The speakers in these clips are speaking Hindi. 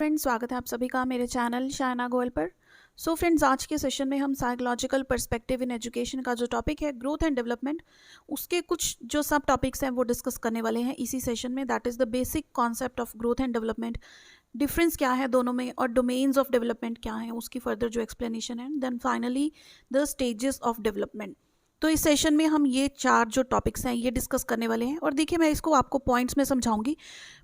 फ्रेंड्स, स्वागत है आप सभी का मेरे चैनल शायना गोयल पर। सो फ्रेंड्स, आज के सेशन में हम साइकोलॉजिकल पर्सपेक्टिव इन एजुकेशन का जो टॉपिक है ग्रोथ एंड डेवलपमेंट, उसके कुछ जो सब टॉपिक्स हैं वो डिस्कस करने वाले हैं इसी सेशन में। That is the basic concept of growth and development, difference क्या है दोनों में और डोमेन्स ऑफ डेवलपमेंट क्या है, उसकी फर्दर जो एक्सप्लेनेशन है। Then finally the stages of development. तो इस सेशन में हम ये चार जो टॉपिक्स हैं ये डिस्कस करने वाले हैं। और देखिए, मैं इसको आपको पॉइंट्स में समझाऊंगी,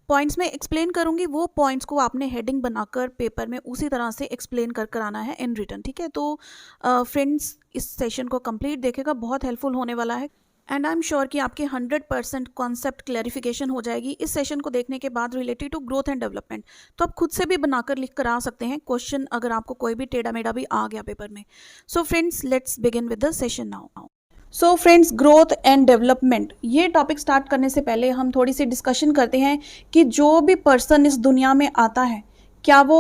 पॉइंट्स में एक्सप्लेन करूंगी। वो पॉइंट्स को आपने हेडिंग बनाकर पेपर में उसी तरह से एक्सप्लेन कर आना है इन रिटन, ठीक है। तो फ्रेंड्स, इस सेशन को कंप्लीट देखेगा, बहुत हेल्पफुल होने वाला है। एंड आई एम श्योर कि आपके 100% कॉन्सेप्ट क्लैरिफिकेशन हो जाएगी इस सेशन को देखने के बाद related to growth and development. तो आप खुद से भी बनाकर लिख कर आ सकते हैं क्वेश्चन, अगर आपको कोई भी टेढ़ा मेढ़ा भी आ गया पेपर में। So friends, let's begin with the session now. So friends, growth and development, ये टॉपिक स्टार्ट करने से पहले हम थोड़ी सी डिस्कशन करते हैं कि जो भी पर्सन इस दुनिया में आता है, क्या वो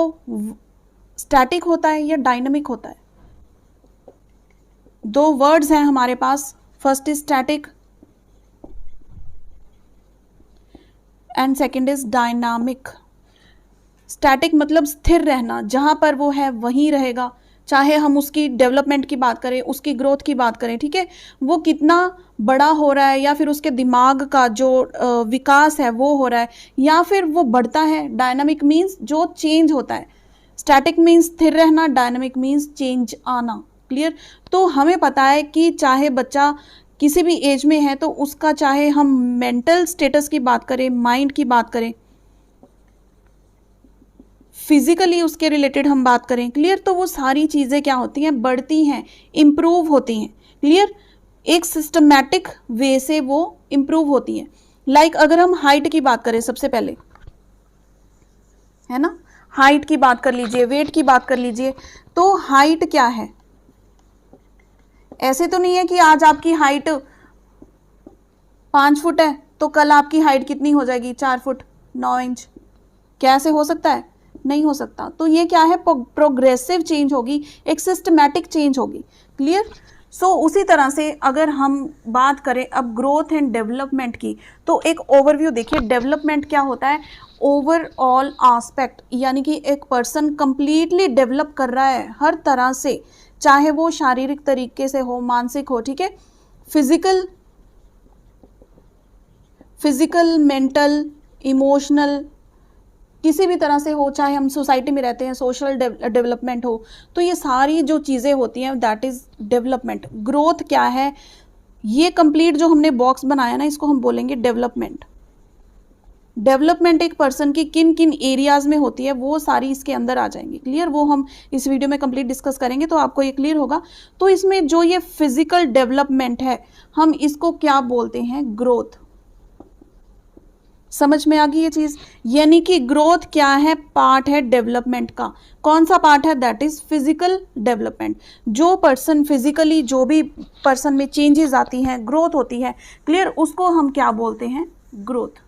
स्टैटिक होता है या डायनामिक होता है। दो वर्ड्स हैं हमारे पास, first is static and second is dynamic. Static मतलब स्थिर रहना, जहां पर वो है वहीं रहेगा, चाहे हम उसकी डेवलपमेंट की बात करें, उसकी ग्रोथ की बात करें, ठीक है, वो कितना बड़ा हो रहा है या फिर उसके दिमाग का जो विकास है वो हो रहा है या फिर वो बढ़ता है। डायनामिक मीन्स जो चेंज होता है, स्टैटिक मीन्स स्थिर रहना, डायनामिक मीन्स चेंज आना। क्लियर। तो हमें पता है कि चाहे बच्चा किसी भी एज में है तो उसका, चाहे हम मेंटल स्टेटस की बात करें, माइंड की बात करें, फिजिकली उसके रिलेटेड हम बात करें, क्लियर, तो वो सारी चीज़ें क्या होती हैं, बढ़ती हैं, इम्प्रूव होती हैं। क्लियर। एक सिस्टमैटिक वे से वो इम्प्रूव होती हैं। लाइक अगर हम हाइट की बात करें, सबसे पहले है ना, हाइट की बात कर लीजिए, वेट की बात कर लीजिए। तो हाइट क्या है, ऐसे तो नहीं है कि आज आपकी हाइट 5 फुट है तो कल आपकी हाइट कितनी हो जाएगी, 4 फुट 9 इंच। कैसे हो सकता है, नहीं हो सकता। तो ये क्या है, प्रोग्रेसिव चेंज होगी, एक सिस्टमैटिक चेंज होगी। क्लियर। सो उसी तरह से अगर हम बात करें अब ग्रोथ एंड डेवलपमेंट की, तो एक ओवरव्यू देखिए, डेवलपमेंट क्या होता है, ओवरऑल एस्पेक्ट, यानी कि एक पर्सन कंप्लीटली डेवलप कर रहा है हर तरह से, चाहे वो शारीरिक तरीके से हो, मानसिक हो, ठीक है, फिजिकल, मेंटल, इमोशनल, किसी भी तरह से हो, चाहे हम सोसाइटी में रहते हैं, सोशल डेवलपमेंट हो। तो ये सारी जो चीज़ें होती हैं दैट इज़ डेवलपमेंट। ग्रोथ क्या है, ये कंप्लीट जो हमने बॉक्स बनाया ना, इसको हम बोलेंगे डेवलपमेंट। डेवलपमेंट एक पर्सन की किन किन एरियाज में होती है वो सारी इसके अंदर आ जाएंगी। क्लियर। वो हम इस वीडियो में कंप्लीट डिस्कस करेंगे तो आपको ये क्लियर होगा। तो इसमें जो ये फिजिकल डेवलपमेंट है, हम इसको क्या बोलते हैं, ग्रोथ। समझ में आ गई ये चीज, यानी कि ग्रोथ क्या है, पार्ट है डेवलपमेंट का। कौन सा पार्ट है, दैट इज फिजिकल डेवलपमेंट। जो पर्सन फिजिकली, जो भी पर्सन में चेंजेस आती हैं, ग्रोथ होती है, क्लियर, उसको हम क्या बोलते हैं, ग्रोथ।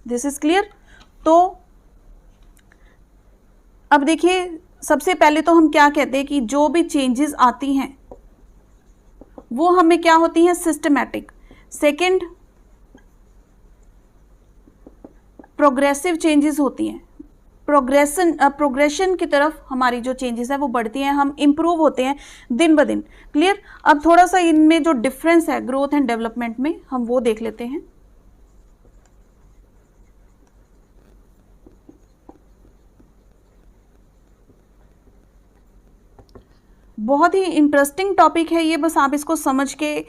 This is clear. तो अब देखिए, सबसे पहले तो हम क्या कहते हैं कि जो भी चेंजेस आती हैं वो हमें क्या होती हैं, सिस्टमैटिक। सेकंड, प्रोग्रेसिव चेंजेस होती हैं, प्रोग्रेशन की तरफ हमारी जो चेंजेस है वो बढ़ती हैं, हम इंप्रूव होते हैं दिन ब दिन। क्लियर। अब थोड़ा सा इनमें जो डिफरेंस है ग्रोथ एंड डेवलपमेंट में, हम वो देख लेते हैं। बहुत ही इंटरेस्टिंग टॉपिक है ये, बस आप इसको समझ के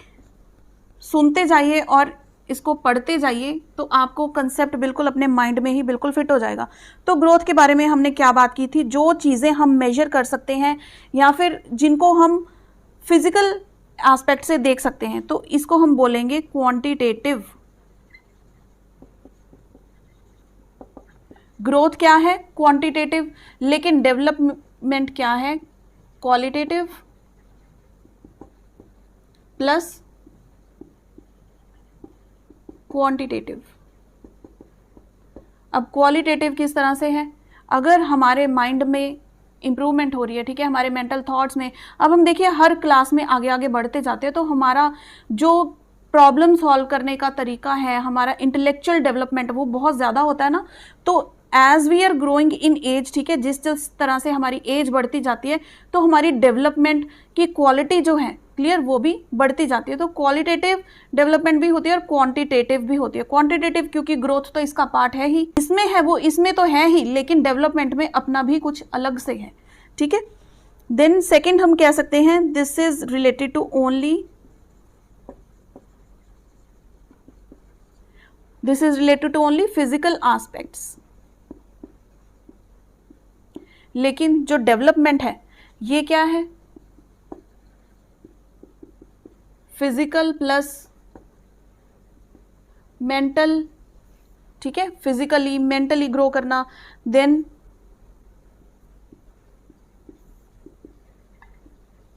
सुनते जाइए और इसको पढ़ते जाइए तो आपको कंसेप्ट बिल्कुल अपने माइंड में ही बिल्कुल फिट हो जाएगा। तो ग्रोथ के बारे में हमने क्या बात की थी, जो चीज़ें हम मेजर कर सकते हैं या फिर जिनको हम फिजिकल एस्पेक्ट से देख सकते हैं, तो इसको हम बोलेंगे क्वांटिटेटिव। ग्रोथ क्या है, क्वांटिटेटिव। लेकिन डेवलपमेंट क्या है, क्वालिटेटिव प्लस क्वांटिटेटिव। अब क्वालिटेटिव किस तरह से है, अगर हमारे माइंड में इंप्रूवमेंट हो रही है, ठीक है, हमारे मेंटल थॉट्स में, अब हम देखिए हर क्लास में आगे आगे बढ़ते जाते हैं तो हमारा जो प्रॉब्लम सॉल्व करने का तरीका है, हमारा इंटेलेक्चुअल डेवलपमेंट वो बहुत ज़्यादा होता है ना। तो as we are growing in age, ठीक है, जिस जिस तरह से हमारी एज बढ़ती जाती है तो हमारी डेवलपमेंट की क्वालिटी जो है, क्लियर, वो भी बढ़ती जाती है। तो क्वालिटेटिव डेवलपमेंट भी होती है और क्वांटिटेटिव भी होती है। क्वांटिटेटिव क्योंकि ग्रोथ तो इसका पार्ट है ही, इसमें है वो, इसमें तो है ही, लेकिन डेवलपमेंट में अपना भी कुछ अलग से है, ठीक है। देन सेकेंड हम कह सकते हैं this is related to only, this is related to only physical aspects। लेकिन जो डेवलपमेंट है ये क्या है, फिजिकल प्लस मेंटल, ठीक है, फिजिकली मेंटली ग्रो करना, then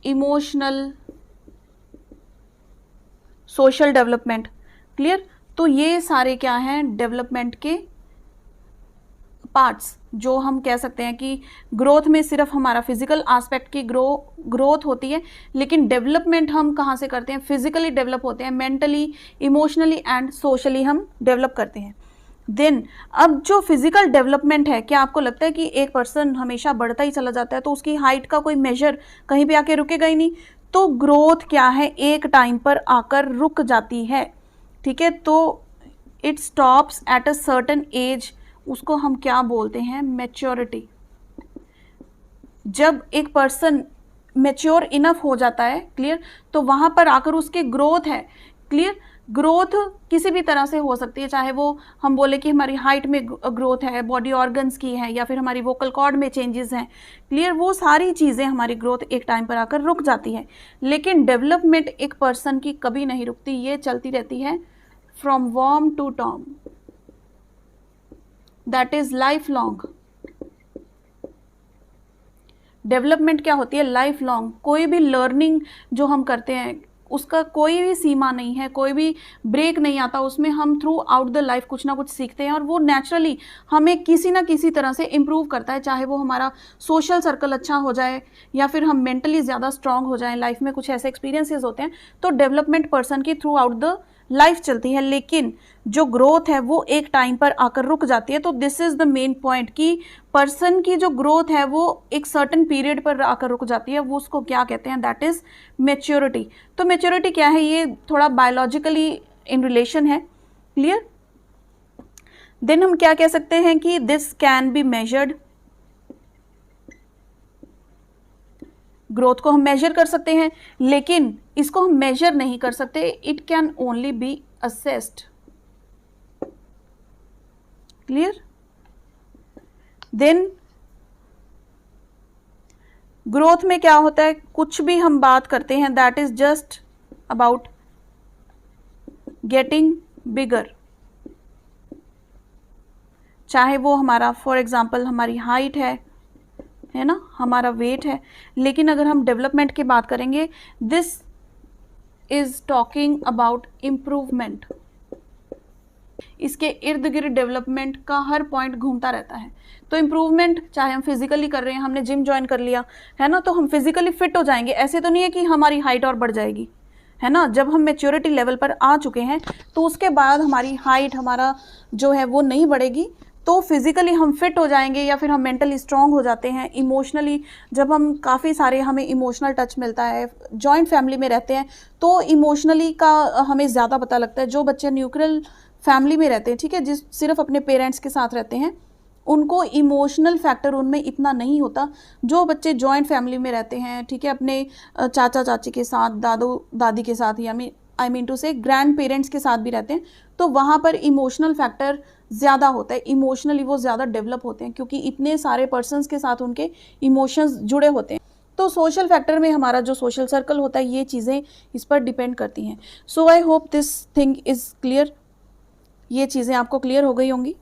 emotional, social development, clear. तो ये सारे क्या हैं, डेवलपमेंट के पार्ट्स, जो हम कह सकते हैं कि ग्रोथ में सिर्फ हमारा फिजिकल एस्पेक्ट की ग्रोथ होती है, लेकिन डेवलपमेंट हम कहाँ से करते हैं, फिजिकली डेवलप होते हैं, मेंटली, इमोशनली एंड सोशली हम डेवलप करते हैं। देन अब जो फिजिकल डेवलपमेंट है, क्या आपको लगता है कि एक पर्सन हमेशा बढ़ता ही चला जाता है तो उसकी हाइट का कोई मेजर कहीं पे आके रुकेगा ही नहीं? तो ग्रोथ क्या है, एक टाइम पर आकर रुक जाती है, ठीक है। तो it stops at a certain age, उसको हम क्या बोलते हैं, मैच्योरिटी। जब एक पर्सन मैच्योर इनफ हो जाता है, क्लियर, तो वहां पर आकर उसकी ग्रोथ है, क्लियर। ग्रोथ किसी भी तरह से हो सकती है, चाहे वो हम बोले कि हमारी हाइट में ग्रोथ है, बॉडी ऑर्गन्स की है, या फिर हमारी वोकल कॉर्ड में चेंजेस हैं, क्लियर। वो सारी चीज़ें हमारी ग्रोथ एक टाइम पर आकर रुक जाती है, लेकिन डेवलपमेंट एक पर्सन की कभी नहीं रुकती, ये चलती रहती है फ्रॉम वॉर्म to tomb, that is life long. Development क्या होती है, लाइफ लॉन्ग। कोई भी लर्निंग जो हम करते हैं उसका कोई भी सीमा नहीं है, कोई भी ब्रेक नहीं आता उसमें, हम थ्रू आउट द लाइफ कुछ ना कुछ सीखते हैं और वो नेचुरली हमें किसी ना किसी तरह से इम्प्रूव करता है, चाहे वो हमारा सोशल सर्कल अच्छा हो जाए या फिर हम मेंटली ज़्यादा स्ट्रांग हो जाएं, लाइफ में कुछ ऐसे एक्सपीरियंसेस होते हैं। तो डेवलपमेंट पर्सन की थ्रू आउट द लाइफ चलती है, लेकिन जो ग्रोथ है वो एक टाइम पर आकर रुक जाती है। तो this is the main point कि पर्सन की जो ग्रोथ है वो एक सर्टेन पीरियड पर आकर रुक जाती है, वो उसको क्या कहते हैं, दैट इज मैच्योरिटी। तो मैच्योरिटी क्या है, ये थोड़ा बायोलॉजिकली इन रिलेशन है, क्लियर। देन हम क्या कह सकते हैं कि this can be measured, growth को हम मेजर कर सकते हैं, लेकिन इसको हम मेजर नहीं कर सकते, it can only be assessed, clear. Then growth में क्या होता है, कुछ भी हम बात करते हैं that is just about getting bigger, चाहे वो हमारा फॉर एग्जांपल हमारी हाइट है ना, हमारा वेट है, लेकिन अगर हम डेवलपमेंट की बात करेंगे, this is talking about improvement. इसके इर्द गिर्द डेवलपमेंट का हर पॉइंट घूमता रहता है। तो इम्प्रूवमेंट चाहे हम फिजिकली कर रहे हैं, हमने जिम ज्वाइन कर लिया है ना, तो हम फिजिकली फिट हो जाएंगे, ऐसे तो नहीं है कि हमारी हाइट और बढ़ जाएगी, है ना। जब हम मैच्योरिटी लेवल पर आ चुके हैं तो उसके बाद हमारी हाइट, हमारा जो है वो नहीं बढ़ेगी, तो फिजिकली हम फिट हो जाएंगे या फिर हम मेंटली स्ट्रांग हो जाते हैं। इमोशनली जब हम काफ़ी सारे हमें इमोशनल टच मिलता है, जॉइंट फैमिली में रहते हैं तो इमोशनली का हमें ज़्यादा पता लगता है। जो बच्चे न्यूक्लियर फैमिली में रहते हैं, ठीक है, जिस सिर्फ अपने पेरेंट्स के साथ रहते हैं, उनको इमोशनल फैक्टर उनमें इतना नहीं होता। जो बच्चे जॉइंट फैमिली में रहते हैं, ठीक है, अपने चाचा चाची के साथ, दादू दादी के साथ, या आई मीन टू से ग्रैंड पेरेंट्स के साथ भी रहते हैं, तो वहाँ पर इमोशनल फैक्टर ज़्यादा होता है, इमोशनली वो ज़्यादा डेवलप होते हैं क्योंकि इतने सारे पर्सन्स के साथ उनके इमोशंस जुड़े होते हैं। तो सोशल फैक्टर में हमारा जो सोशल सर्कल होता है, ये चीज़ें इस पर डिपेंड करती हैं। So I hope this thing is clear, ये चीज़ें आपको क्लियर हो गई होंगी।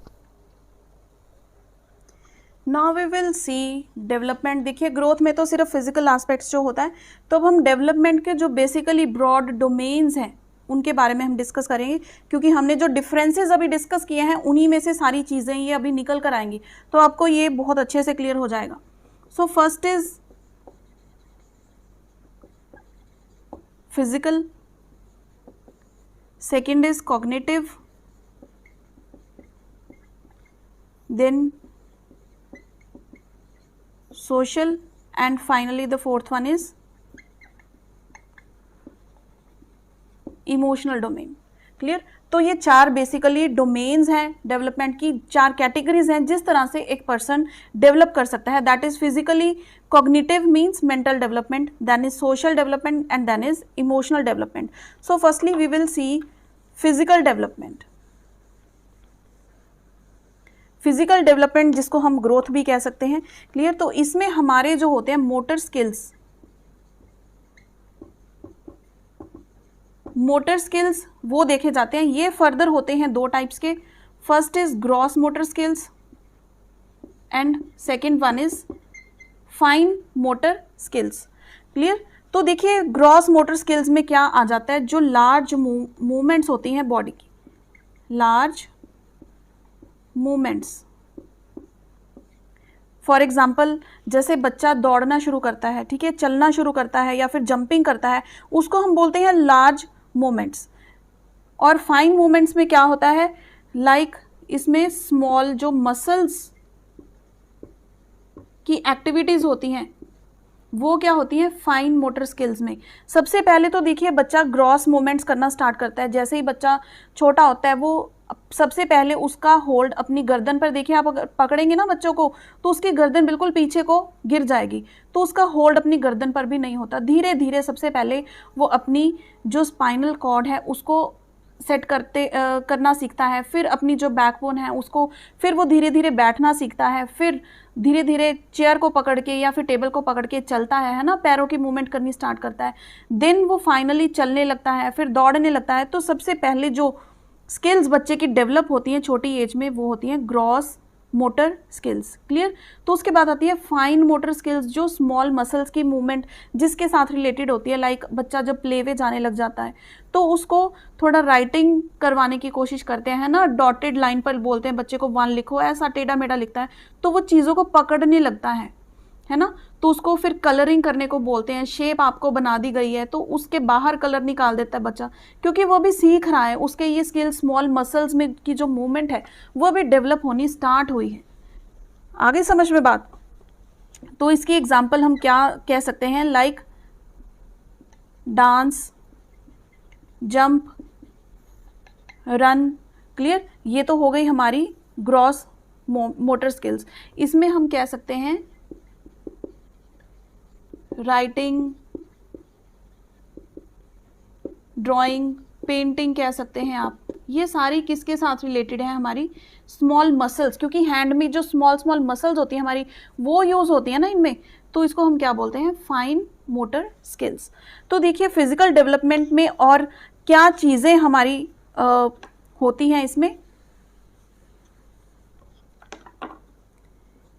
Now we will see development. देखिए ग्रोथ में तो सिर्फ फिजिकल एस्पेक्ट्स जो होता है, तो अब हम डेवलपमेंट के जो बेसिकली ब्रॉड डोमेन्स हैं उनके बारे में हम डिस्कस करेंगे, क्योंकि हमने जो डिफरेंसेस अभी डिस्कस किए हैं उन्हीं में से सारी चीज़ें ये अभी निकल कर आएंगी, तो आपको ये बहुत अच्छे से क्लियर हो जाएगा। So first is physical, second is cognitive, then social, and finally the fourth one is emotional domain. Clear? तो ये चार बेसिकली डोमेन्स हैं डेवलपमेंट की, चार कैटेगरीज हैं जिस तरह से एक पर्सन डेवलप कर सकता है। That is physically cognitive means mental development, then is social development and then is emotional development. So firstly we will see physical development. Physical development जिसको हम ग्रोथ भी कह सकते हैं। क्लियर? तो इसमें हमारे जो होते हैं मोटर स्किल्स, मोटर स्किल्स वो देखे जाते हैं। ये फर्दर होते हैं दो टाइप्स के। First is gross motor skills and second one is fine motor skills. Clear? तो देखिए ग्रॉस मोटर स्किल्स में क्या आ जाता है, जो लार्ज मूवमेंट्स होती हैं बॉडी की, लार्ज मूवमेंट्स। फॉर एग्जाम्पल जैसे बच्चा दौड़ना शुरू करता है, ठीक है, चलना शुरू करता है या फिर जंपिंग करता है, उसको हम बोलते हैं लार्ज मूवमेंट्स। और फाइन मूवमेंट्स में क्या होता है, लाइक इसमें स्मॉल जो मसल्स की एक्टिविटीज होती हैं वो क्या होती है फाइन मोटर स्किल्स में। सबसे पहले तो देखिए बच्चा ग्रॉस मूवमेंट्स करना स्टार्ट करता है। जैसे ही बच्चा छोटा होता है वो सबसे पहले उसका होल्ड अपनी गर्दन पर, देखिए आप अगर पकड़ेंगे ना बच्चों को तो उसकी गर्दन बिल्कुल पीछे को गिर जाएगी, तो उसका होल्ड अपनी गर्दन पर भी नहीं होता। धीरे धीरे सबसे पहले वो अपनी जो स्पाइनल कॉर्ड है उसको सेट करना सीखता है, फिर अपनी जो बैकबोन है उसको, फिर वो धीरे धीरे बैठना सीखता है, फिर धीरे धीरे चेयर को पकड़ के या फिर टेबल को पकड़ के चलता है ना, पैरों की मूवमेंट करनी स्टार्ट करता है। देन वो फाइनली चलने लगता है, फिर दौड़ने लगता है। तो सबसे पहले जो स्किल्स बच्चे की डेवलप होती हैं छोटी एज में वो होती हैं ग्रॉस मोटर स्किल्स। क्लियर? तो उसके बाद आती है फाइन मोटर स्किल्स, जो स्मॉल मसल्स की मूवमेंट जिसके साथ रिलेटेड होती है। लाइक बच्चा जब प्ले वे जाने लग जाता है तो उसको थोड़ा राइटिंग करवाने की कोशिश करते हैं ना, डॉटेड लाइन पर बोलते हैं बच्चे को 1 लिखो, ऐसा टेढ़ा मेढ़ा लिखता है तो वो चीज़ों को पकड़ने लगता है ना। तो उसको फिर कलरिंग करने को बोलते हैं। शेप आपको बना दी गई है तो उसके बाहर कलर निकाल देता है बच्चा, क्योंकि वो भी सीख रहा है, उसके ये स्किल स्मॉल मसल्स में की जो मूवमेंट है वो भी डेवलप होनी स्टार्ट हुई है। आगे समझ में बात? तो इसकी एग्जांपल हम क्या कह सकते हैं, like dance, jump, run. Clear? ये तो हो गई हमारी ग्रॉस मोटर स्किल्स। इसमें हम कह सकते हैं राइटिंग, ड्राइंग, पेंटिंग कह सकते हैं आप। ये सारी किसके साथ रिलेटेड है, हमारी स्मॉल मसल्स, क्योंकि हैंड में जो स्मॉल स्मॉल मसल्स होती हैं हमारी वो यूज़ होती है ना इनमें, तो इसको हम क्या बोलते हैं फाइन मोटर स्किल्स। तो देखिए फिजिकल डेवलपमेंट में और क्या चीज़ें हमारी होती हैं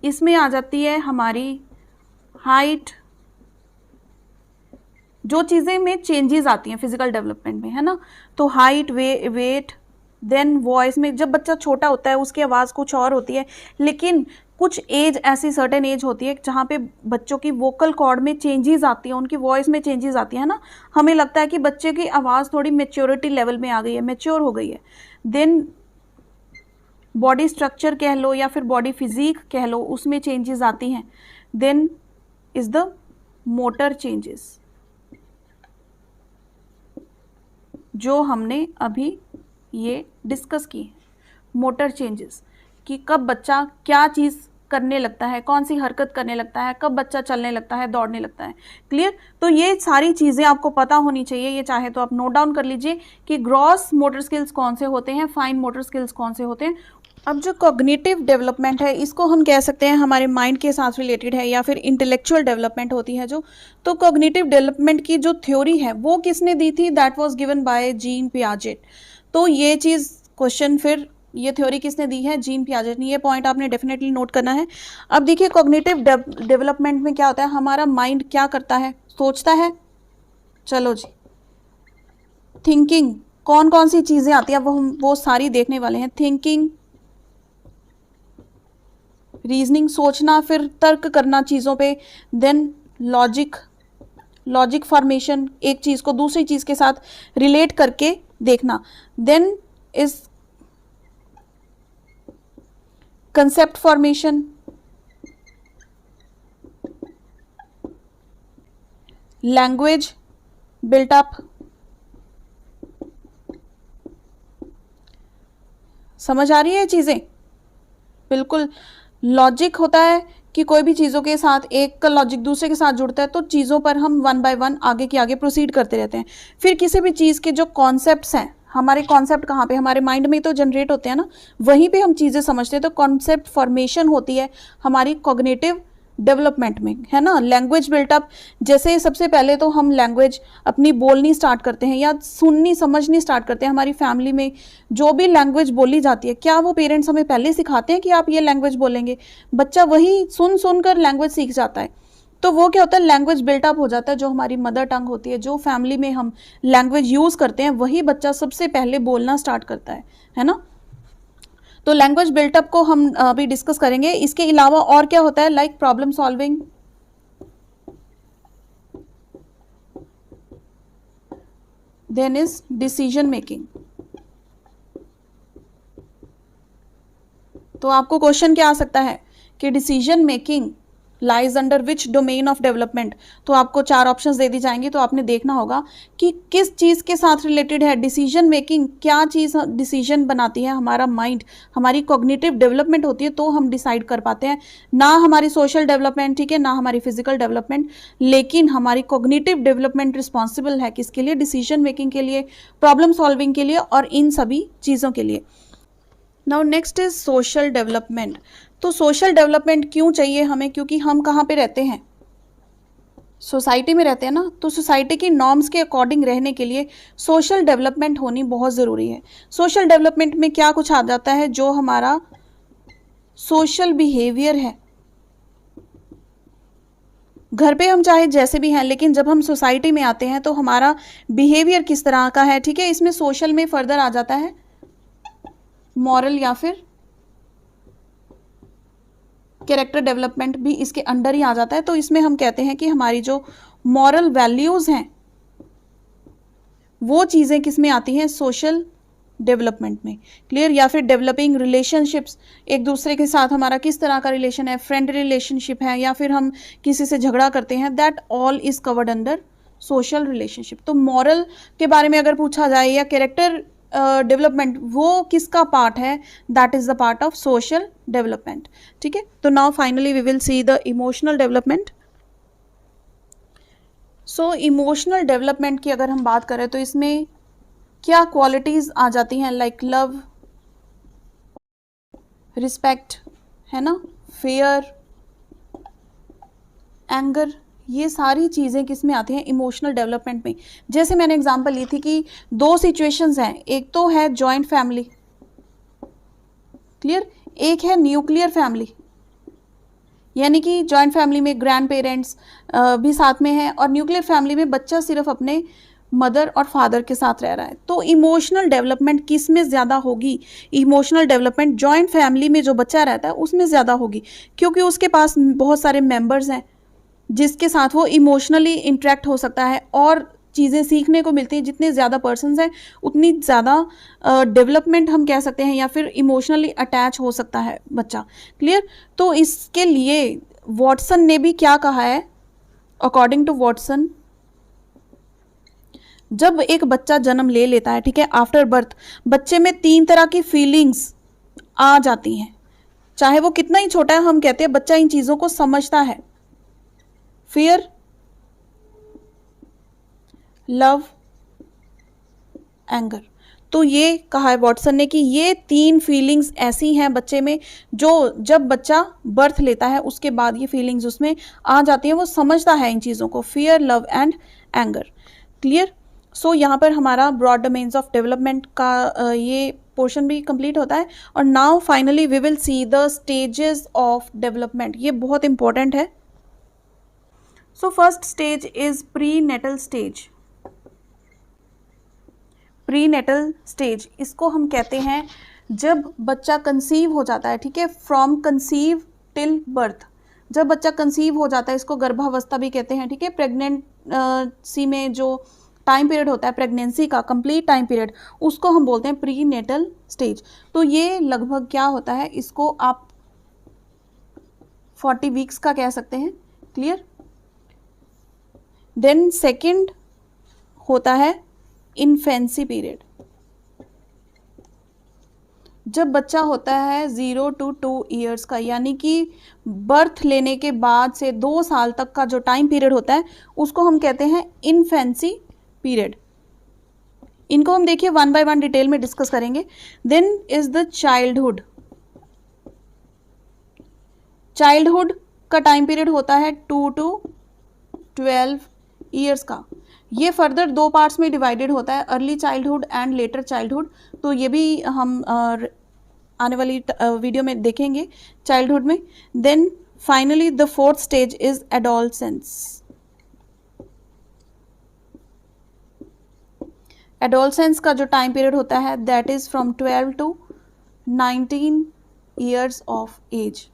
इसमें आ जाती है हमारी हाइट, जो चीज़ें में चेंजेस आती हैं फिजिकल डेवलपमेंट में, है ना। तो हाइट, वेट, देन वॉइस में जब बच्चा छोटा होता है उसकी आवाज़ कुछ और होती है, लेकिन कुछ एज ऐसी सर्टेन एज होती है जहाँ पे बच्चों की वोकल कॉर्ड में चेंजेस आती हैं, उनकी वॉइस में चेंजेस आती है ना। हमें लगता है कि बच्चे की आवाज़ थोड़ी मेच्योरिटी लेवल में आ गई है, मेच्योर हो गई है। देन बॉडी स्ट्रक्चर कह लो या फिर बॉडी फिजिक कह लो, उसमें चेंजेस आती हैं। Then is the motor changes, जो हमने अभी ये डिस्कस की, मोटर चेंजेस, कि कब बच्चा क्या चीज़ करने लगता है, कौन सी हरकत करने लगता है, कब बच्चा चलने लगता है, दौड़ने लगता है। क्लियर? तो ये सारी चीज़ें आपको पता होनी चाहिए। ये चाहे तो आप नोट डाउन कर लीजिए कि ग्रॉस मोटर स्किल्स कौन से होते हैं, फाइन मोटर स्किल्स कौन से होते हैं। अब जो कॉग्निटिव डेवलपमेंट है इसको हम कह सकते हैं हमारे माइंड के साथ रिलेटेड है या फिर इंटेलेक्चुअल डेवलपमेंट होती है जो। तो कॉग्निटिव डेवलपमेंट की जो थ्योरी है वो किसने दी थी, that was given by gene Piaget. तो ये चीज़ क्वेश्चन, फिर ये थ्योरी किसने दी है, जीन पियाजेट ने। ये पॉइंट आपने डेफिनेटली नोट करना है। अब देखिए कॉग्निटिव डेवलपमेंट में क्या होता है, हमारा माइंड क्या करता है, सोचता है। चलो जी, थिंकिंग, कौन कौन सी चीज़ें आती हैं वो सारी देखने वाले हैं। थिंकिंग, रीजनिंग, सोचना, फिर तर्क करना चीज़ों पे। देन लॉजिक फॉर्मेशन, एक चीज़ को दूसरी चीज़ के साथ रिलेट करके देखना। Then is concept formation, language built up, समझ आ रही है चीज़ें? बिल्कुल लॉजिक होता है कि कोई भी चीज़ों के साथ एक का लॉजिक दूसरे के साथ जुड़ता है तो चीज़ों पर हम वन बाय वन आगे की आगे प्रोसीड करते रहते हैं। फिर किसी भी चीज़ के जो कॉन्सेप्ट्स हैं, हमारे कॉन्सेप्ट कहाँ पे, हमारे माइंड में तो जनरेट होते हैं ना, वहीं पे हम चीज़ें समझते हैं। तो कॉन्सेप्ट फॉर्मेशन होती है हमारी कॉग्निटिव डेवलपमेंट में, है ना। लैंग्वेज बिल्टअप, जैसे सबसे पहले तो हम लैंग्वेज अपनी बोलनी स्टार्ट करते हैं या सुननी समझनी स्टार्ट करते हैं। हमारी फैमिली में जो भी लैंग्वेज बोली जाती है, क्या वो पेरेंट्स हमें पहले सिखाते हैं कि आप ये लैंग्वेज बोलेंगे? बच्चा वही सुन सुन कर लैंग्वेज सीख जाता है। तो वो क्या होता है, लैंग्वेज बिल्टअप हो जाता है। जो हमारी मदर टंग होती है, जो फैमिली में हम लैंग्वेज यूज़ करते हैं, वही बच्चा सबसे पहले बोलना स्टार्ट करता है ना। तो लैंग्वेज बिल्टअप को हम अभी डिस्कस करेंगे। इसके अलावा और क्या होता है, like problem solving, then is decision making. तो आपको क्वेश्चन क्या आ सकता है कि decision making lies under which domain of development. तो आपको 4 ऑप्शंस दे दी जाएंगी, तो आपने देखना होगा कि किस चीज़ के साथ रिलेटेड है डिसीजन मेकिंग। क्या चीज़ डिसीजन बनाती है? हमारा माइंड, हमारी कॉग्निटिव डेवलपमेंट होती है, तो हम डिसाइड कर पाते हैं। ना हमारी सोशल डेवलपमेंट, ठीक है, ना हमारी फिजिकल डेवलपमेंट, लेकिन हमारी कॉग्निटिव डेवलपमेंट रिस्पॉन्सिबल है किसके लिए? डिसीजन मेकिंग के लिए, प्रॉब्लम सॉल्विंग के लिए और इन सभी चीज़ों के लिए। Now next is social development. तो सोशल डेवलपमेंट क्यों चाहिए हमें? क्योंकि हम कहाँ पे रहते हैं? सोसाइटी में रहते हैं ना। तो सोसाइटी की नॉर्म्स के अकॉर्डिंग रहने के लिए सोशल डेवलपमेंट होनी बहुत ज़रूरी है। सोशल डेवलपमेंट में क्या कुछ आ जाता है? जो हमारा सोशल बिहेवियर है, घर पे हम चाहे जैसे भी हैं, लेकिन जब हम सोसाइटी में आते हैं तो हमारा बिहेवियर किस तरह का है, ठीक है। इसमें सोशल में फर्दर आ जाता है मॉरल या फिर कैरेक्टर डेवलपमेंट भी इसके अंडर ही आ जाता है। तो इसमें हम कहते हैं कि हमारी जो मॉरल वैल्यूज़ हैं वो चीज़ें किस में आती हैं? सोशल डेवलपमेंट में। क्लियर? या फिर डेवलपिंग रिलेशनशिप्स, एक दूसरे के साथ हमारा किस तरह का रिलेशन है, फ्रेंड रिलेशनशिप है या फिर हम किसी से झगड़ा करते हैं, that all is covered under social relationship. तो मॉरल के बारे में अगर पूछा जाए या कैरेक्टर डेवलपमेंट, वो किसका पार्ट है? That is the part of social development, ठीक है। तो now finally we will see the emotional development. So emotional development की अगर हम बात करें तो इसमें क्या क्वालिटीज़ आ जाती हैं? लाइक लव, रिस्पेक्ट, है ना, फेयर, एंगर, ये सारी चीज़ें किस में आती हैं? इमोशनल डेवलपमेंट में। जैसे मैंने एग्जांपल ली थी कि 2 सिचुएशंस हैं, एक तो है जॉइंट फैमिली, क्लियर, एक है न्यूक्लियर फैमिली, यानी कि जॉइंट फैमिली में ग्रैंड पेरेंट्स भी साथ में हैं और न्यूक्लियर फैमिली में बच्चा सिर्फ अपने मदर और फादर के साथ रह रहा है। तो इमोशनल डेवलपमेंट किस में ज़्यादा होगी? इमोशनल डेवलपमेंट जॉइंट फैमिली में जो बच्चा रहता है उसमें ज़्यादा होगी, क्योंकि उसके पास बहुत सारे मेंबर्स हैं जिसके साथ वो इमोशनली इंटरेक्ट हो सकता है और चीज़ें सीखने को मिलती हैं। जितने ज़्यादा पर्सन्स हैं उतनी ज़्यादा डेवलपमेंट हम कह सकते हैं या फिर इमोशनली अटैच हो सकता है बच्चा, क्लियर। तो इसके लिए वॉटसन ने भी क्या कहा है? अकॉर्डिंग टू वॉटसन, जब एक बच्चा जन्म ले लेता है, ठीक है, आफ्टर बर्थ, बच्चे में 3 तरह की फीलिंग्स आ जाती हैं। चाहे वो कितना ही छोटा है, हम कहते हैं बच्चा इन चीज़ों को समझता है। Fear, love, anger. तो ये कहा है वॉटसन ने कि ये 3 फीलिंग्स ऐसी हैं बच्चे में जो जब बच्चा बर्थ लेता है उसके बाद ये फीलिंग्स उसमें आ जाती हैं, वो समझता है इन चीज़ों को, fear, love and anger, clear. So यहाँ पर हमारा ब्रॉड डोमेन्स ऑफ डेवलपमेंट का ये पोर्शन भी कंप्लीट होता है। और now finally we will see the stages of development. ये बहुत इंपॉर्टेंट है। So first stage is prenatal stage. Prenatal stage, इसको हम कहते हैं जब बच्चा कंसीव हो जाता है, ठीक है, फ्रॉम कंसीव टिल बर्थ। जब बच्चा कंसीव हो जाता है, इसको गर्भावस्था भी कहते हैं, ठीक है। प्रेगनेंसी में जो टाइम पीरियड होता है प्रेगनेंसी का, कंप्लीट टाइम पीरियड, उसको हम बोलते हैं प्री नेटल स्टेज। तो ये लगभग क्या होता है, इसको आप 40 वीक्स का कह सकते हैं, क्लियर। देन सेकंड होता है इन्फेंसी पीरियड, जब बच्चा होता है 0 to 2 ईयर्स का, यानी कि बर्थ लेने के बाद से 2 साल तक का जो टाइम पीरियड होता है उसको हम कहते हैं इन्फेंसी पीरियड। इनको हम देखिए वन बाय वन डिटेल में डिस्कस करेंगे। Then is the childhood. Childhood का टाइम पीरियड होता है 2 to 12 ईयर्स का। ये फर्दर 2 पार्ट्स में डिवाइडेड होता है, early childhood and later childhood. तो ये भी हम आने वाली वीडियो में देखेंगे चाइल्डहुड में। Then finally the fourth stage is adolescence. Adolescence का जो टाइम पीरियड होता है that is from 12 to 19 years of age.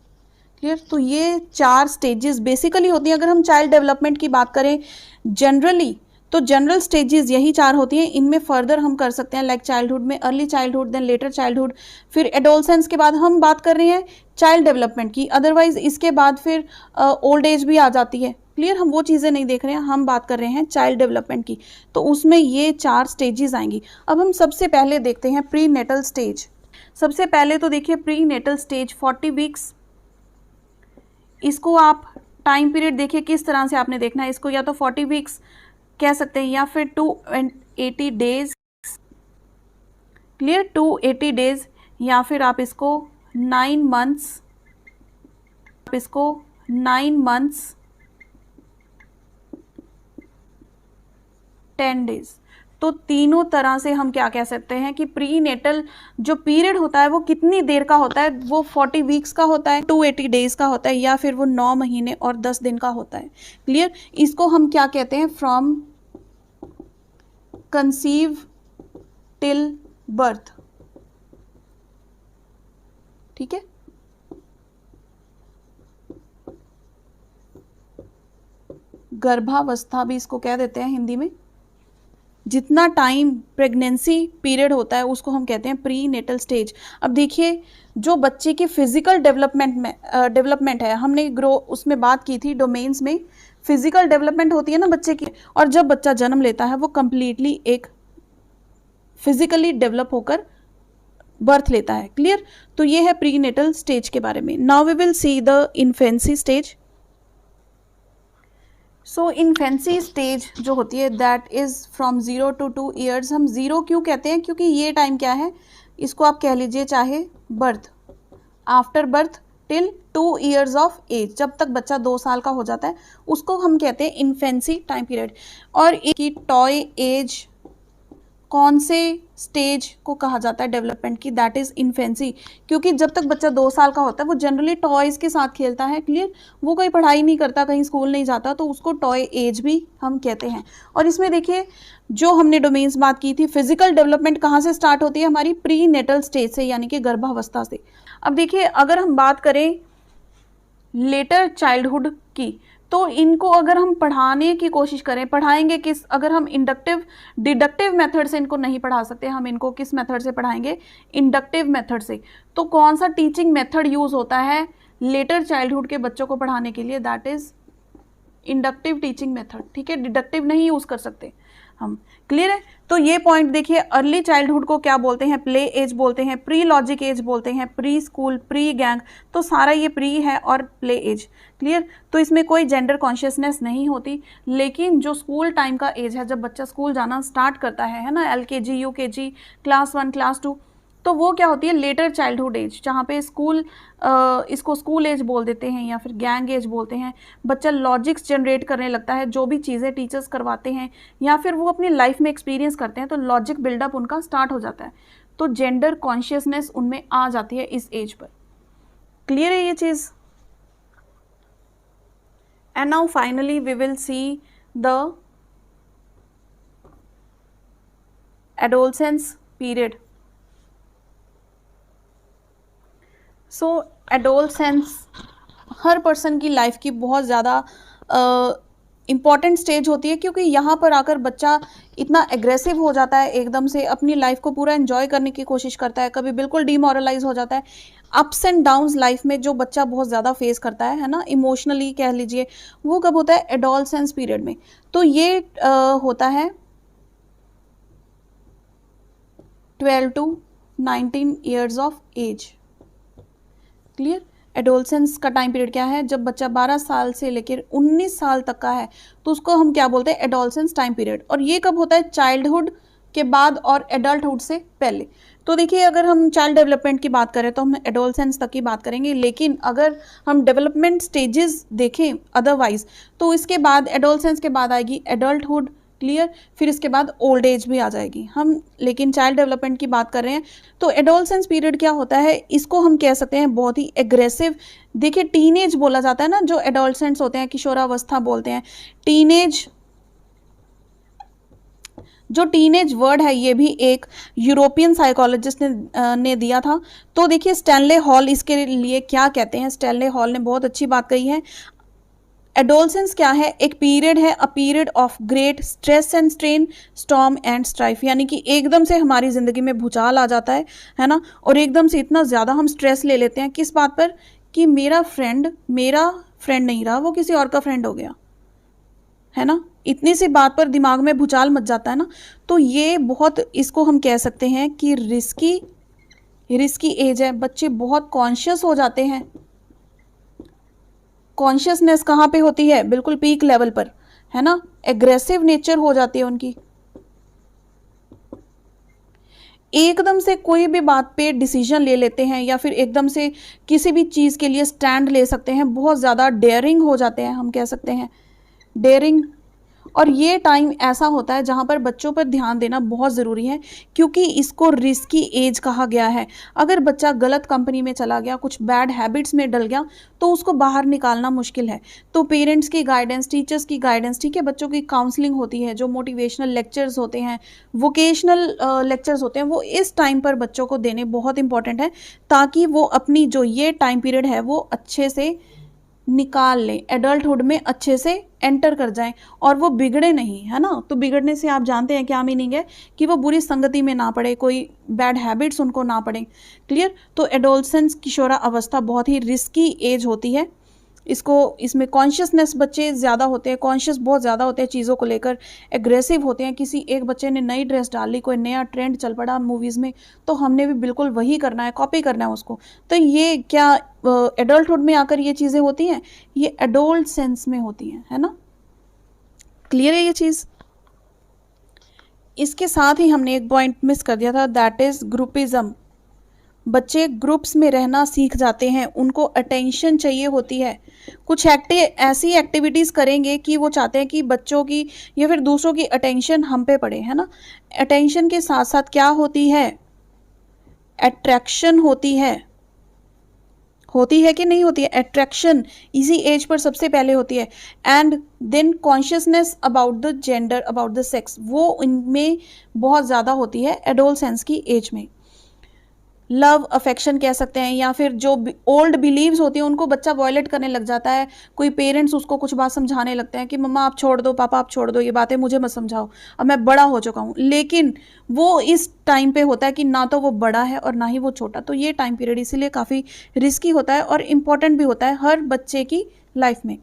Clear? तो ये 4 स्टेजेस बेसिकली होती हैं। अगर हम चाइल्ड डेवलपमेंट की बात करें जनरली, तो जनरल स्टेजेस यही 4 होती हैं। इनमें फर्दर हम कर सकते हैं लाइक चाइल्डहुड में early childhood, then later childhood, फिर एडोलसेंस के बाद हम बात कर रहे हैं चाइल्ड डेवलपमेंट की। अदरवाइज इसके बाद फिर ओल्ड एज भी आ जाती है। क्लियर? हम वो चीज़ें नहीं देख रहे हैं, हम बात कर रहे हैं चाइल्ड डेवलपमेंट की। तो उसमें ये 4 स्टेजेस आएंगी। अब हम सबसे पहले देखते हैं प्री नेटल स्टेज। सबसे पहले तो देखिए प्री नेटल स्टेज 40 वीक्स। इसको आप टाइम पीरियड देखिए किस तरह से आपने देखना है। इसको या तो 40 वीक्स कह सकते हैं या फिर 280 डेज। क्लियर? 280 डेज, या फिर आप इसको 9 मंथ्स, आप इसको 9 मंथ्स 10 डेज। तो तीनों तरह से हम क्या कह सकते हैं कि प्री नेटल जो पीरियड होता है वो कितनी देर का होता है, वो 40 वीक्स का होता है, 280 डेज का होता है, या फिर वो 9 महीने और 10 दिन का होता है। क्लियर? इसको हम क्या कहते हैं? From conceive till birth. ठीक है? गर्भावस्था भी इसको कह देते हैं हिंदी में। जितना टाइम प्रेगनेंसी पीरियड होता है उसको हम कहते हैं प्री नेटल स्टेज। अब देखिए जो बच्चे की फिजिकल डेवलपमेंट है, हमने ग्रो उसमें बात की थी डोमेन्स में। फिजिकल डेवलपमेंट होती है ना बच्चे की, और जब बच्चा जन्म लेता है वो कंप्लीटली एक फिजिकली डेवलप होकर बर्थ लेता है। क्लियर? तो ये है प्री नेटल स्टेज के बारे में। Now we will see the infancy stage. So infancy stage जो होती है that is from 0 to 2 years. हम 0 क्यों कहते हैं? क्योंकि ये टाइम क्या है, इसको आप कह लीजिए चाहे birth, after birth till 2 years of age, जब तक बच्चा 2 साल का हो जाता है उसको हम कहते हैं इन्फेंसी टाइम पीरियड। और एक टॉय एज कौन से स्टेज को कहा जाता है डेवलपमेंट की? That is infancy. क्योंकि जब तक बच्चा 2 साल का होता है वो जनरली टॉयज़ के साथ खेलता है। क्लियर? वो कोई पढ़ाई नहीं करता, कहीं स्कूल नहीं जाता, तो उसको टॉय एज भी हम कहते हैं। और इसमें देखिए जो हमने डोमेन्स बात की थी, फिजिकल डेवलपमेंट कहाँ से स्टार्ट होती है? हमारी प्री नेटल स्टेज से, यानी कि गर्भावस्था से। अब देखिए अगर हम बात करें लेटर चाइल्डहुड की, तो इनको अगर हम पढ़ाने की कोशिश करें, पढ़ाएंगे किस? अगर हम इंडक्टिव डिडक्टिव मेथड से इनको नहीं पढ़ा सकते, हम इनको किस मेथड से पढ़ाएंगे? इंडक्टिव मेथड से। तो कौन सा टीचिंग मेथड यूज़ होता है लेटर चाइल्डहुड के बच्चों को पढ़ाने के लिए? That is inductive teaching method. ठीक है? डिडक्टिव नहीं यूज़ कर सकते हम। क्लियर है? तो ये पॉइंट देखिए, अर्ली चाइल्डहुड को क्या बोलते हैं? प्ले एज बोलते हैं, प्री लॉजिक एज बोलते हैं, प्री स्कूल, प्री गैंग, तो सारा ये प्री है और प्ले एज। क्लियर? तो इसमें कोई जेंडर कॉन्शियसनेस नहीं होती। लेकिन जो स्कूल टाइम का एज है, जब बच्चा स्कूल जाना स्टार्ट करता है ना, LKG UKG, क्लास 1 क्लास 2, तो वो क्या होती है? लेटर चाइल्डहुड एज, जहाँ पे स्कूल इसको स्कूल एज बोल देते हैं या फिर गैंग एज बोलते हैं। बच्चा लॉजिक्स जनरेट करने लगता है, जो भी चीज़ें टीचर्स करवाते हैं या फिर वो अपनी लाइफ में एक्सपीरियंस करते हैं, तो लॉजिक बिल्डअप उनका स्टार्ट हो जाता है। तो जेंडर कॉन्शियसनेस उनमें आ जाती है इस एज पर। क्लियर है ये चीज़? And now finally we will see the adolescence period. So adolescence हर पर्सन की लाइफ की बहुत ज़्यादा इम्पॉर्टेंट स्टेज होती है, क्योंकि यहाँ पर आकर बच्चा इतना एग्रेसिव हो जाता है, एकदम से अपनी लाइफ को पूरा एंजॉय करने की कोशिश करता है, कभी बिल्कुल डिमोरलाइज हो जाता है। अप्स एंड डाउन्स लाइफ में जो बच्चा बहुत ज़्यादा फेस करता है ना, इमोशनली कह लीजिए, वो कब होता है? एडोलसेंस पीरियड में। तो ये होता है 12 to 19 years of age. Clear? Adolescence का टाइम पीरियड क्या है? जब बच्चा 12 साल से लेकर 19 साल तक का है तो उसको हम क्या बोलते हैं? Adolescence time period. और ये कब होता है? चाइल्डहुड के बाद और एडल्टहुड से पहले। तो देखिए, अगर हम चाइल्ड डेवलपमेंट की बात करें तो हम एडोलसेंस तक की बात करेंगे, लेकिन अगर हम डेवलपमेंट स्टेजेस देखें अदरवाइज, तो इसके बाद एडोलसेंस के बाद आएगी एडल्टहुड। क्लियर? फिर इसके बाद ओल्ड एज भी आ जाएगी। हम लेकिन चाइल्ड डेवलपमेंट की बात कर रहे हैं। तो एडोलसेंस पीरियड क्या होता है? इसको हम कह सकते हैं बहुत ही एग्रेसिव। देखिए, टीनेज बोला जाता है ना, जो एडोलसेंट्स होते हैं, किशोरावस्था बोलते हैं। टीनेज, जो टीनेज वर्ड है ये भी एक यूरोपियन साइकोलॉजिस्ट ने दिया था। तो देखिए, स्टैनले हॉल इसके लिए क्या कहते हैं? स्टैनले हॉल ने बहुत अच्छी बात कही है। एडोलसेंस क्या है? एक पीरियड है, a period of great stress and strain, storm and strife. यानी कि एकदम से हमारी ज़िंदगी में भूचाल आ जाता है ना, और एकदम से इतना ज़्यादा हम स्ट्रेस ले लेते हैं। किस बात पर? कि मेरा फ्रेंड नहीं रहा, वो किसी और का फ्रेंड हो गया, है ना। इतनी सी बात पर दिमाग में भूचाल मच जाता है ना। तो ये बहुत, इसको हम कह सकते हैं कि रिस्की एज है। बच्चे बहुत कॉन्शियस हो जाते हैं। कॉन्शियसनेस कहाँ पे होती है? बिल्कुल पीक लेवल पर, है ना। एग्रेसिव नेचर हो जाती है उनकी। एकदम से कोई भी बात पे डिसीजन ले लेते हैं, या फिर एकदम से किसी भी चीज़ के लिए स्टैंड ले सकते हैं। बहुत ज़्यादा डेयरिंग हो जाते हैं, हम कह सकते हैं डेयरिंग। और ये टाइम ऐसा होता है जहाँ पर बच्चों पर ध्यान देना बहुत ज़रूरी है, क्योंकि इसको रिस्की एज कहा गया है। अगर बच्चा गलत कंपनी में चला गया, कुछ बैड हैबिट्स में डल गया, तो उसको बाहर निकालना मुश्किल है। तो पेरेंट्स की गाइडेंस, टीचर्स की गाइडेंस, ठीक है, बच्चों की काउंसलिंग होती है, जो मोटिवेशनल लेक्चर्स होते हैं, वोकेशनल लेक्चर्स होते हैं, वो इस टाइम पर बच्चों को देने बहुत इंपॉर्टेंट है, ताकि वो अपनी जो ये टाइम पीरियड है वो अच्छे से निकाल लें, एडल्टहुड में अच्छे से एंटर कर जाएं, और वो बिगड़े नहीं, है ना। तो बिगड़ने से आप जानते हैं क्या मीनिंग है? कि वो बुरी संगति में ना पड़े, कोई बैड हैबिट्स उनको ना पड़े। क्लियर? तो एडोलसेंस, किशोरा अवस्था बहुत ही रिस्की एज होती है। इसमें कॉन्शियसनेस बच्चे ज़्यादा होते हैं, कॉन्शियस बहुत ज़्यादा होते हैं चीज़ों को लेकर, एग्रेसिव होते हैं। किसी एक बच्चे ने नई ड्रेस डाल ली, कोई नया ट्रेंड चल पड़ा मूवीज़ में, तो हमने भी बिल्कुल वही करना है, कॉपी करना है उसको। तो ये क्या एडल्टहुड में आकर ये चीज़ें होती हैं? ये एडोल्ट सेंस में होती हैं, है ना। क्लियर है ये चीज़? इसके साथ ही हमने एक पॉइंट मिस कर दिया था, दैट इज़ ग्रुपिज्म। बच्चे ग्रुप्स में रहना सीख जाते हैं, उनको अटेंशन चाहिए होती है। कुछ ऐसी एक्टिविटीज़ करेंगे कि वो चाहते हैं कि बच्चों की या फिर दूसरों की अटेंशन हम पे पड़े, है ना। अटेंशन के साथ साथ क्या होती है? अट्रैक्शन होती है कि नहीं होती है? अट्रैक्शन इसी एज पर सबसे पहले होती है। And then consciousness about the gender, about the sex, वो इनमें बहुत ज़्यादा होती है एडोलसेंस की एज में। लव अफेक्शन कह सकते हैं, या फिर जो ओल्ड बिलीव्स होती हैं उनको बच्चा वॉयलेट करने लग जाता है। कोई पेरेंट्स उसको कुछ बात समझाने लगते हैं कि मम्मा आप छोड़ दो, पापा आप छोड़ दो, ये बातें मुझे मत समझाओ, अब मैं बड़ा हो चुका हूँ। लेकिन वो इस टाइम पे होता है कि ना तो वो बड़ा है और ना ही वो छोटा। तो ये टाइम पीरियड इसीलिए काफ़ी रिस्की होता है और इम्पॉर्टेंट भी होता है हर बच्चे की लाइफ में।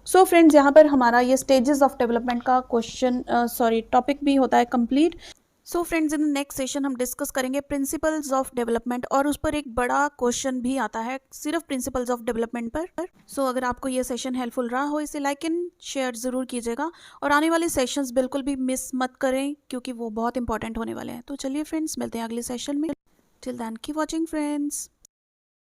सो फ्रेंड्स, यहाँ पर हमारा ये स्टेजेस ऑफ डेवलपमेंट का टॉपिक भी होता है complete. So friends, in the next session हम डिस्कस करेंगे प्रिंसिपल्स ऑफ डेवलपमेंट, और उस पर एक बड़ा क्वेश्चन भी आता है सिर्फ प्रिंसिपल्स ऑफ डेवलपमेंट पर। सो अगर आपको ये सेशन हेल्पफुल रहा हो, इसे लाइक एंड शेयर ज़रूर कीजिएगा, और आने वाले सेशंस बिल्कुल भी मिस मत करें, क्योंकि वो बहुत इंपॉर्टेंट होने वाले हैं। तो चलिए फ्रेंड्स, मिलते हैं अगले सेशन में। Till then keep watching friends.